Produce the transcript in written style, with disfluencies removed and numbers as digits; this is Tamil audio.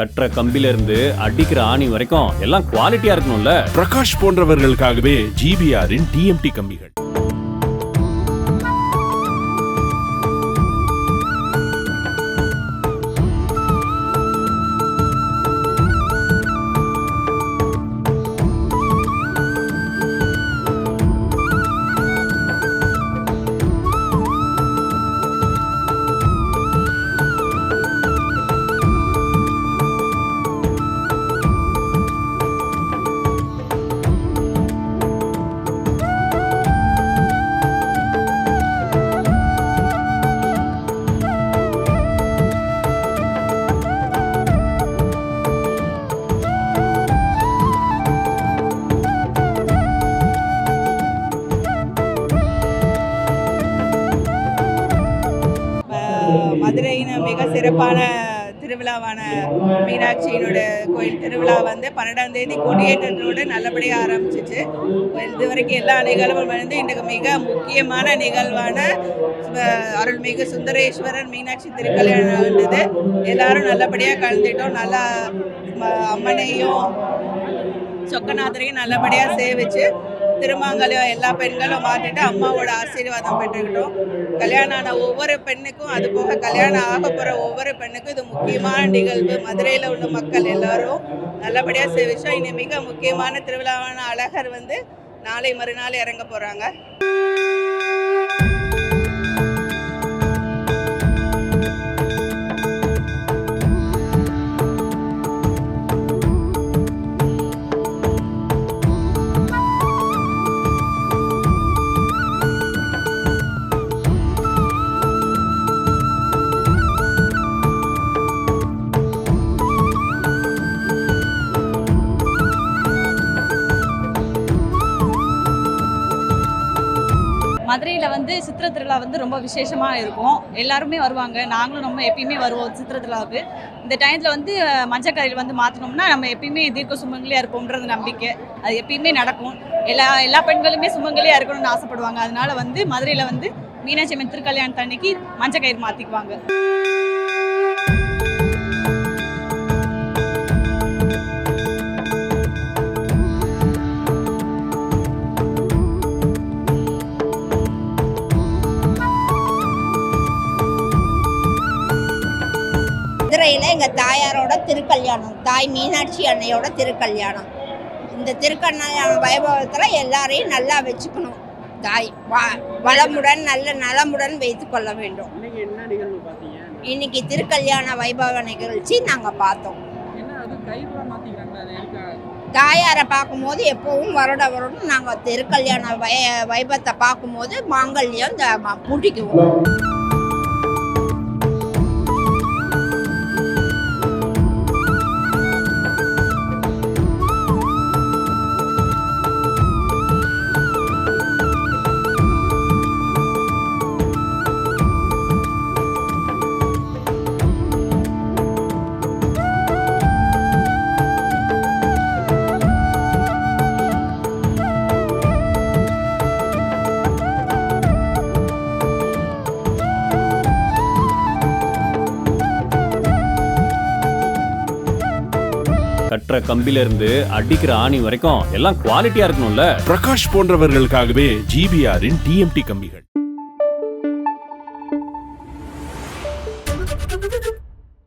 கட்டுற கம்பில இருந்து அடிக்கிற ஆணி வரைக்கும் எல்லாம் குவாலிட்டியா இருக்கணும்ல. பிரகாஷ் போன்றவர்களுக்காகவே ஜிபிஆரின் டிஎம்டி கம்பிகள். மதுரையின் மிக சிறப்பான திருவிழாவான மீனாட்சியினோட கோயில் திருவிழா வந்து 12ஆம் தேதி கொடியேற்றத்தோடு நல்லபடியாக ஆரம்பிச்சிச்சு. இது வரைக்கும் எல்லா நிகழ்வும் வந்து இன்றைக்கு மிக முக்கியமான நிகழ்வான அருள்மிகு சுந்தரேஸ்வரர் மீனாட்சி திருக்கல்யாணம் வந்தது. எல்லாரும் நல்லபடியாக கலந்துட்டோம். நல்லா அம்மனையும் சொக்கநாதரையும் நல்லபடியாக சேவிச்சு திருமாங்கல்யம் எல்லா பெண்களும் மாற்றிட்டு அம்மாவோட ஆசீர்வாதம் பெற்றுக்கிட்டோம். கல்யாணம் ஆன ஒவ்வொரு பெண்ணுக்கும், அது போக கல்யாணம் ஆக போகிற ஒவ்வொரு பெண்ணுக்கும் இது முக்கியமான நிகழ்வு. மதுரையில் உள்ள மக்கள் எல்லாரும் நல்லபடியாக சேவிச்சோம். இனி மிக முக்கியமான திருவிழாவான அழகர் வந்து நாளை மறுநாள் இறங்க போகிறாங்க. மதுரையில் வந்து சித்திரை திருவிழா வந்து ரொம்ப விசேஷமாக இருக்கும். எல்லாருமே வருவாங்க. நாங்களும் நம்ம எப்பயுமே வருவோம் சித்திரை திருவிழாவுக்கு. இந்த டைத்தில் வந்து மஞ்சக்கரையில் வந்து மாற்றினோம்னா நம்ம எப்பயுமே தீர்க்க சுமங்கலியாக இருப்போம்ன்றது நம்பிக்கை. அது எப்பயுமே நடக்கும். எல்லா பெண்களுமே சுமங்கலியாக இருக்கணும்னு ஆசைப்படுவாங்க. அதனால வந்து மதுரையில் வந்து மீனாட்சி அம்மன் திருக்கல்யாணத்தன்னைக்கு மஞ்சக்கயிறு மாற்றிக்குவாங்க. மதுரையில் எங்கள் தாயாரோட திருக்கல்யாணம், தாய் மீனாட்சி அன்னையோட திருக்கல்யாணம். இந்த திருக்கல்யாண வைபவத்தில் எல்லாரையும் நல்லா வச்சுக்கணும். தாய் வளமுடன் நல்ல நலமுடன் வைத்து கொள்ள வேண்டும். இன்னைக்கு திருக்கல்யாண வைபவ நிகழ்ச்சி நாங்கள் பார்த்தோம். தாயாரை பார்க்கும்போது எப்பவும் வருடம் நாங்கள் திருக்கல்யாண வைபவத்தை பார்க்கும்போது மாங்கல்யம் பூட்டிக்குவோம். கட்டுற கம்பில இருந்து அடிக்கிற ஆணி வரைக்கும் எல்லாம் குவாலிட்டியா இருக்கணும்ல. பிரகாஷ் போன்றவர்களுக்காகவே ஜிபிஆரின் டிஎம்டி கம்பிகள்.